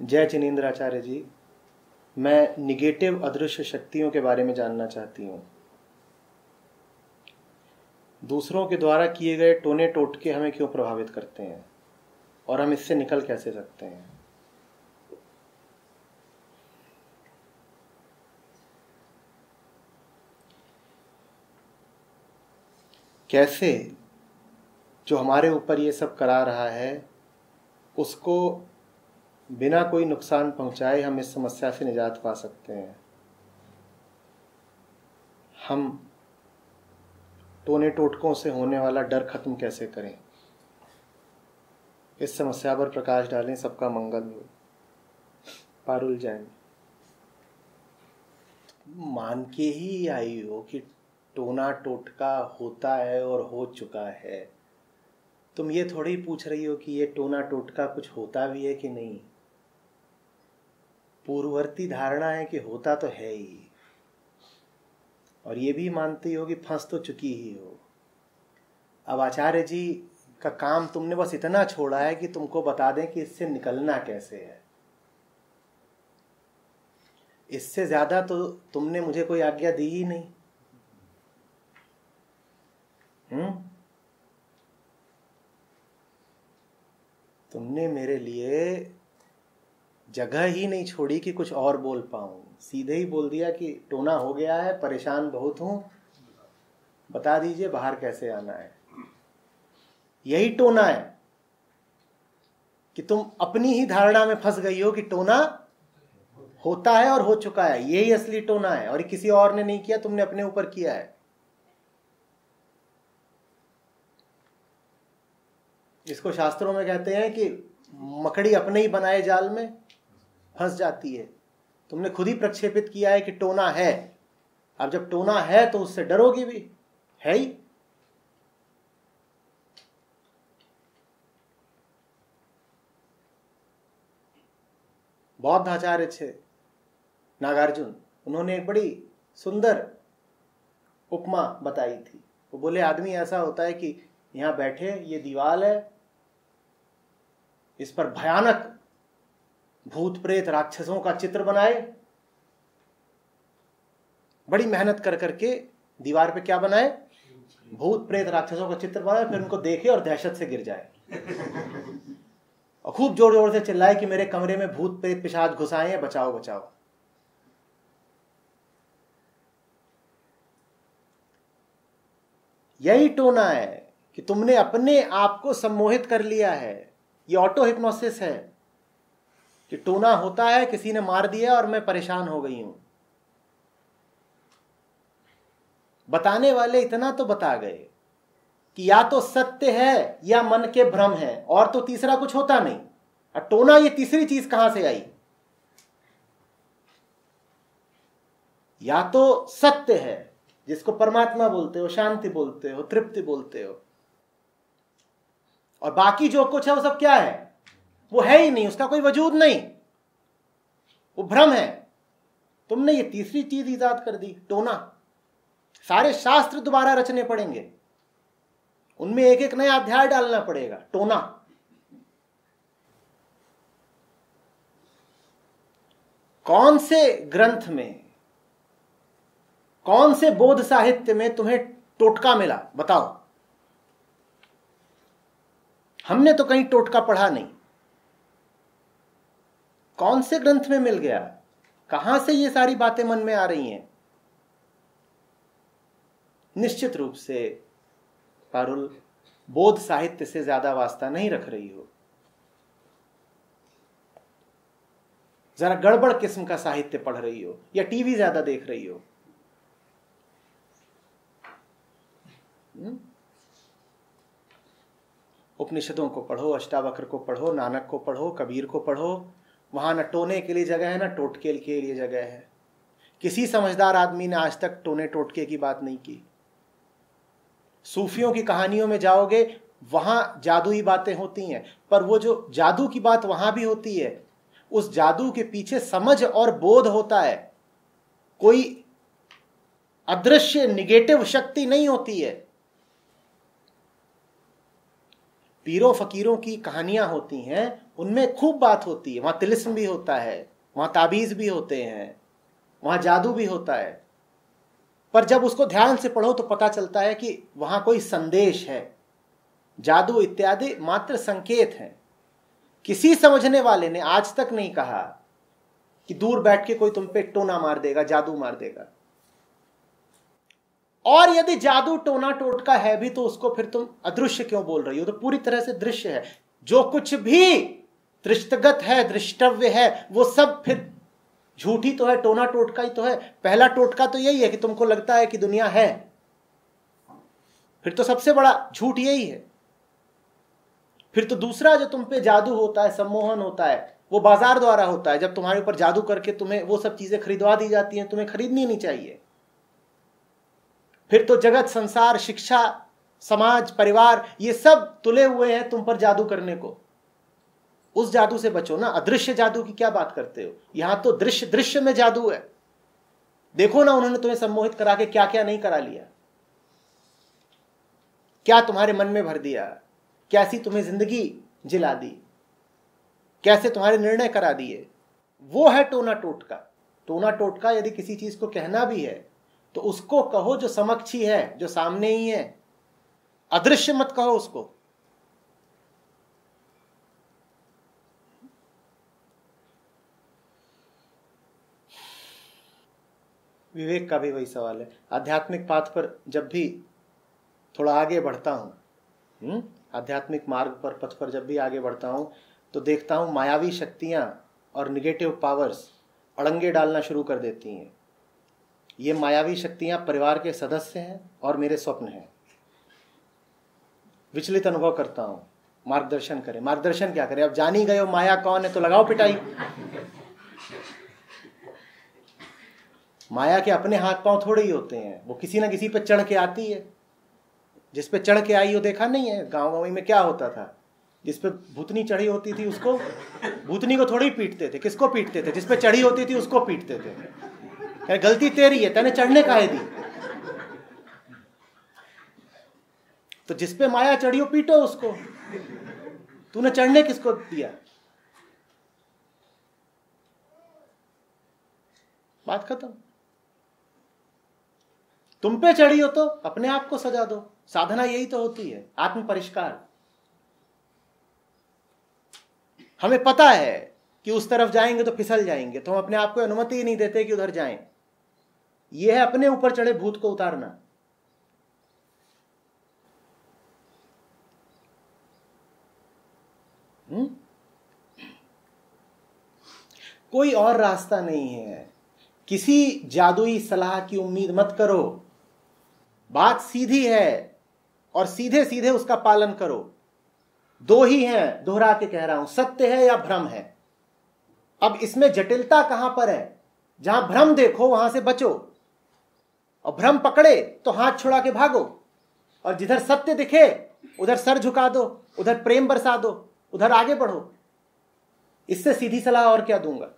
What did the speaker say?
जय जिनेंद्राचार्य जी, मैं निगेटिव अदृश्य शक्तियों के बारे में जानना चाहती हूँ। दूसरों के द्वारा किए गए टोने टोटके हमें क्यों प्रभावित करते हैं और हम इससे निकल कैसे सकते हैं? कैसे जो हमारे ऊपर ये सब करा रहा है उसको बिना कोई नुकसान पहुंचाए हम इस समस्या से निजात पा सकते हैं? हम टोने टोटकों से होने वाला डर खत्म कैसे करें? इस समस्या पर प्रकाश डालें। सबका मंगल हो। पारुल जैन। मान के ही आई हो कि टोना टोटका होता है और हो चुका है। तुम ये थोड़ी पूछ रही हो कि ये टोना टोटका कुछ होता भी है कि नहीं। पूर्ववर्ती धारणा है कि होता तो है ही, और ये भी मानती हो कि फंस तो चुकी ही हो। अब आचार्य जी का काम तुमने बस इतना छोड़ा है कि तुमको बता दें कि इससे निकलना कैसे है। इससे ज्यादा तो तुमने मुझे कोई आज्ञा दी ही नहीं। तुमने मेरे लिए जगह ही नहीं छोड़ी कि कुछ और बोल पाऊं। सीधे ही बोल दिया कि टोना हो गया है, परेशान बहुत हूं, बता दीजिए बाहर कैसे आना है। यही टोना है कि तुम अपनी ही धारणा में फंस गई हो कि टोना होता है और हो चुका है। यही असली टोना है, और किसी और ने नहीं किया, तुमने अपने ऊपर किया है। इसको शास्त्रों में कहते हैं कि मकड़ी अपने ही बनाए जाल में फंस जाती है। तुमने खुद ही प्रक्षेपित किया है कि टोना है। अब जब टोना है तो उससे डरोगी भी, है ही। बौद्ध आचार्य थे नागार्जुन, उन्होंने एक बड़ी सुंदर उपमा बताई थी। वो बोले आदमी ऐसा होता है कि यहां बैठे, ये दीवार है, इस पर भयानक भूत प्रेत राक्षसों का चित्र बनाए, बड़ी मेहनत कर करके दीवार पे क्या बनाए, भूत प्रेत राक्षसों का चित्र बनाए, फिर उनको देखे और दहशत से गिर जाए और खूब जोर जोर से चिल्लाए कि मेरे कमरे में भूत प्रेत पिशाच घुस आए हैं, बचाओ बचाओ। यही टोना है कि तुमने अपने आप को सम्मोहित कर लिया है। ये ऑटो हिप्नोसिस है कि टोना होता है, किसी ने मार दिया और मैं परेशान हो गई हूं। बताने वाले इतना तो बता गए कि या तो सत्य है या मन के भ्रम है, और तो तीसरा कुछ होता नहीं। और टोना, ये तीसरी चीज कहां से आई? या तो सत्य है जिसको परमात्मा बोलते हो, शांति बोलते हो, तृप्ति बोलते हो, और बाकी जो कुछ है वो सब क्या है? वो है ही नहीं, उसका कोई वजूद नहीं, वो भ्रम है। तुमने ये तीसरी चीज ईजाद कर दी, टोना। सारे शास्त्र दोबारा रचने पड़ेंगे, उनमें एक एक नया अध्याय डालना पड़ेगा। टोना। कौन से ग्रंथ में, कौन से बोध साहित्य में तुम्हें टोटका मिला? बताओ। हमने तो कहीं टोटका पढ़ा नहीं। कौन से ग्रंथ में मिल गया? कहां से ये सारी बातें मन में आ रही हैं? निश्चित रूप से पारुल बोध साहित्य से ज्यादा वास्ता नहीं रख रही हो। जरा गड़बड़ किस्म का साहित्य पढ़ रही हो, या टीवी ज्यादा देख रही हो। उपनिषदों को पढ़ो, अष्टावक्र को पढ़ो, नानक को पढ़ो, कबीर को पढ़ो। वहां न टोने के लिए जगह है, न टोटके के लिए जगह है। किसी समझदार आदमी ने आज तक टोने टोटके की बात नहीं की। सूफियों की कहानियों में जाओगे, वहां जादुई बातें होती हैं, पर वो जो जादू की बात वहां भी होती है, उस जादू के पीछे समझ और बोध होता है। कोई अदृश्य निगेटिव शक्ति नहीं होती है। पीरों फकीरों की कहानियां होती हैं, उनमें खूब बात होती है। वहां तिलिस्म भी होता है, वहां ताबीज भी होते हैं, वहां जादू भी होता है। पर जब उसको ध्यान से पढ़ो तो पता चलता है कि वहां कोई संदेश है। जादू इत्यादि मात्र संकेत हैं। किसी समझने वाले ने आज तक नहीं कहा कि दूर बैठ के कोई तुम पे टोना मार देगा, जादू मार देगा। और यदि जादू टोना टोटका है भी तो उसको फिर तुम अदृश्य क्यों बोल रही हो? तो पूरी तरह से दृश्य है। जो कुछ भी दृष्टगत है, दृष्टव्य है, वो सब फिर झूठी तो है, टोना टोटका ही तो है। पहला टोटका तो यही है कि तुमको लगता है कि दुनिया है, फिर तो सबसे बड़ा झूठ यही है। फिर तो दूसरा जो तुम पे जादू होता है, सम्मोहन होता है, वो बाजार द्वारा होता है। जब तुम्हारे ऊपर जादू करके तुम्हें वो सब चीजें खरीदवा दी जाती हैं, तुम्हें खरीदनी नहीं चाहिए। फिर तो जगत, संसार, शिक्षा, समाज, परिवार, ये सब तुले हुए हैं तुम पर जादू करने को। उस जादू से बचो ना। अदृश्य जादू की क्या बात करते हो? यहां तो दृश्य दृश्य में जादू है। देखो ना, उन्होंने तुम्हें सम्मोहित करा के क्या क्या नहीं करा लिया, क्या तुम्हारे मन में भर दिया, कैसी तुम्हें जिंदगी जिला दी, कैसे तुम्हारे निर्णय करा दिए। वो है टोना टोटका। टोना टोटका यदि किसी चीज को कहना भी है तो उसको कहो जो समक्ष ही है, जो सामने ही है। अदृश्य मत कहो उसको। विवेक का भी वही सवाल है। आध्यात्मिक पाथ पर जब भी थोड़ा आगे बढ़ता हूं, आध्यात्मिक मार्ग पर, पथ पर जब भी आगे बढ़ता हूं तो देखता हूं मायावी शक्तियां और निगेटिव पावर्स अड़ंगे डालना शुरू कर देती हैं। ये मायावी शक्तियां परिवार के सदस्य हैं और मेरे स्वप्न हैं। विचलित अनुभव करता हूं। मार्गदर्शन करें। मार्गदर्शन क्या करें? अब जान ही गए हो माया कौन है तो लगाओ पिटाई। माया के अपने हाथ पांव थोड़े ही होते हैं, वो किसी ना किसी पे चढ़ के आती है। जिस पे चढ़ के आई हो देखा नहीं है? गाँव में क्या होता था? जिस पे भूतनी चढ़ी होती थी उसको, भूतनी को थोड़ी पीटते थे। किसको पीटते थे? जिस पे चढ़ी होती थी उसको पीटते थे। गलती तेरी है, तैने चढ़ने काहे दी? तो जिस पे माया चढ़ी हो पीटो उसको। तूने चढ़ने किसको दिया? बात खत्म। तुम पे चढ़ी हो तो अपने आप को सजा दो। साधना यही तो होती है, आत्म परिष्कार। हमें पता है कि उस तरफ जाएंगे तो फिसल जाएंगे, तो हम अपने आप को अनुमति ही नहीं देते कि उधर जाएं। यह है अपने ऊपर चढ़े भूत को उतारना। कोई और रास्ता नहीं है। किसी जादुई सलाह की उम्मीद मत करो। बात सीधी है और सीधे सीधे उसका पालन करो। दो ही हैं, दोहरा के कह रहा हूं, सत्य है या भ्रम है। अब इसमें जटिलता कहां पर है? जहां भ्रम देखो वहां से बचो, और भ्रम पकड़े तो हाथ छुड़ा के भागो। और जिधर सत्य दिखे उधर सर झुका दो, उधर प्रेम बरसा दो, उधर आगे बढ़ो। इससे सीधी सलाह और क्या दूंगा?